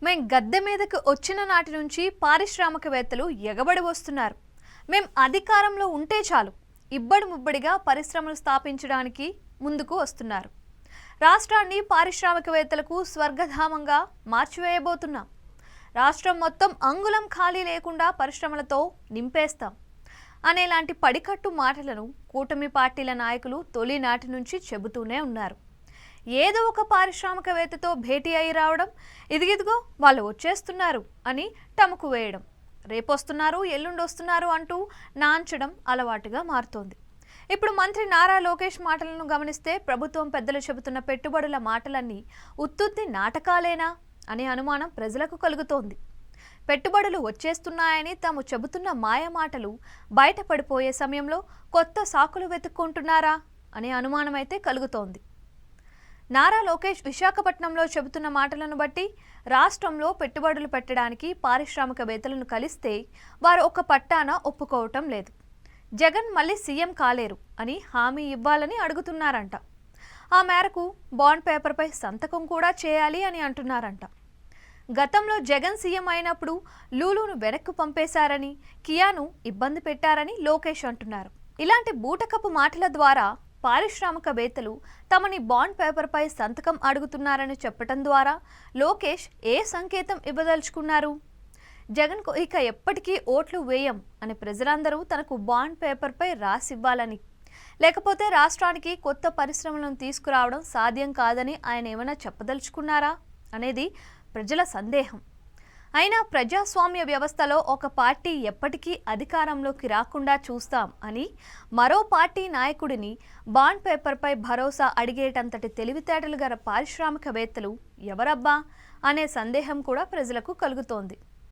మేం గద్దె మీదకు వచ్చిన నాటి నుంచి పారిశ్రామికవేత్తలు ఎగబడి వస్తున్నారు. మేం అధికారంలో ఉంటే చాలు ఇబ్బడి ముబ్బడిగా పరిశ్రమలు స్థాపించడానికి ముందుకు వస్తున్నారు. రాష్ట్రాన్ని పారిశ్రామికవేత్తలకు స్వర్గధామంగా మార్చివేయబోతున్నాం. రాష్ట్రం మొత్తం అంగుళం ఖాళీ లేకుండా పరిశ్రమలతో నింపేస్తాం అనేలాంటి పడికట్టు మాటలను కూటమి పార్టీల నాయకులు తొలి నాటి నుంచి చెబుతూనే ఉన్నారు. ఏదో ఒక పారిశ్రామికవేత్తతో భేటీ అయి రావడం, ఇదిగిదిగో వాళ్ళు వచ్చేస్తున్నారు అని టముకు వేయడం, రేపొస్తున్నారు ఎల్లుండి వస్తున్నారు అంటూ నాంచడం అలవాటుగా మారుతోంది. ఇప్పుడు మంత్రి నారా లోకేష్ మాటలను గమనిస్తే ప్రభుత్వం పెద్దలు చెబుతున్న పెట్టుబడుల మాటలన్నీ ఉత్తుత్తి నాటకాలేనా అనే అనుమానం ప్రజలకు కలుగుతోంది. పెట్టుబడులు వచ్చేస్తున్నాయని తాము చెబుతున్న మాయమాటలు బయటపడిపోయే సమయంలో కొత్త సాకులు వెతుక్కుంటున్నారా అనే అనుమానం అయితే కలుగుతోంది. నారా లోకేష్ విశాఖపట్నంలో చెబుతున్న మాటలను బట్టి రాష్ట్రంలో పెట్టుబడులు పెట్టడానికి పారిశ్రామికవేత్తలను కలిస్తే వారు ఒక పట్టాన ఒప్పుకోవటం లేదు. జగన్ మళ్ళీ సీఎం కాలేరు అని హామీ ఇవ్వాలని అడుగుతున్నారంట. ఆ మేరకు బాండ్ పేపర్పై సంతకం కూడా చేయాలి అని అంటున్నారంట. గతంలో జగన్ సీఎం అయినప్పుడు లూలును వెనక్కు పంపేశారని, కియాను ఇబ్బంది పెట్టారని లోకేష్ అంటున్నారు. ఇలాంటి బూటకపు మాటల ద్వారా పారిశ్రామికవేత్తలు తమని బాండ్ పేపర్పై సంతకం అడుగుతున్నారని చెప్పటం ద్వారా లోకేష్ ఏ సంకేతం ఇవ్వదలుచుకున్నారు? జగన్కు ఇక ఎప్పటికీ ఓట్లు వేయం అని ప్రజలందరూ తనకు బాండ్ పేపర్పై రాసివ్వాలని, లేకపోతే రాష్ట్రానికి కొత్త పరిశ్రమలను తీసుకురావడం సాధ్యం కాదని ఆయన ఏమైనా చెప్పదలుచుకున్నారా అనేది ప్రజల సందేహం. అయినా ప్రజాస్వామ్య వ్యవస్థలో ఒక పార్టీ ఎప్పటికీ అధికారంలోకి రాకుండా చూస్తాం అని మరో పార్టీ నాయకుడిని బాండ్ పేపర్పై భరోసా అడిగేటంతటి తెలివితేటలు గల పారిశ్రామికవేత్తలు ఎవరబ్బా అనే సందేహం కూడా ప్రజలకు కలుగుతోంది.